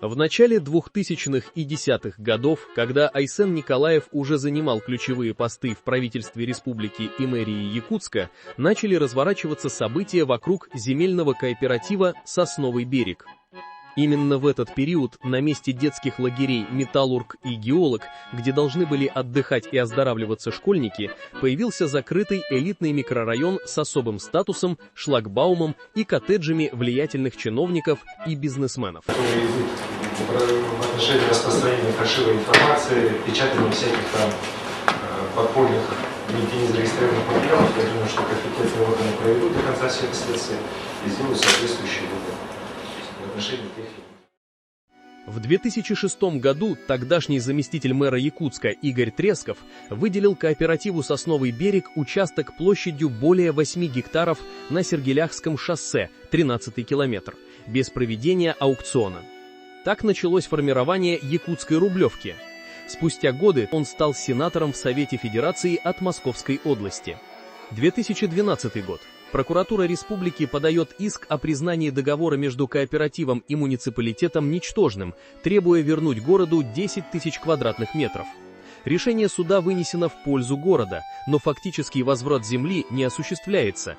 В начале 2000-х и 10-х годов, когда Айсен Николаев уже занимал ключевые посты в правительстве республики и мэрии Якутска, начали разворачиваться события вокруг земельного кооператива «Сосновый берег». Именно в этот период на месте детских лагерей «Металлург» и «Геолог», где должны были отдыхать и оздоравливаться школьники, появился закрытый элитный микрорайон с особым статусом, шлагбаумом и коттеджами влиятельных чиновников и бизнесменов. В отношении распространения фальшивой информации, печатания всяких там подпольных, нигде не зарегистрированных материалов, я думаю, что компетентные органы проведут до конца все следствия и сделают соответствующие выводы в отношении тех. В 2006 году тогдашний заместитель мэра Якутска Игорь Тресков выделил кооперативу «Сосновый берег» участок площадью более 8 гектаров на Сергеляхском шоссе, 13-й километр, без проведения аукциона. Так началось формирование якутской рублевки. Спустя годы он стал сенатором в Совете Федерации от Московской области. 2012 год. Прокуратура республики подает иск о признании договора между кооперативом и муниципалитетом ничтожным, требуя вернуть городу 10 тысяч квадратных метров. Решение суда вынесено в пользу города, но фактический возврат земли не осуществляется.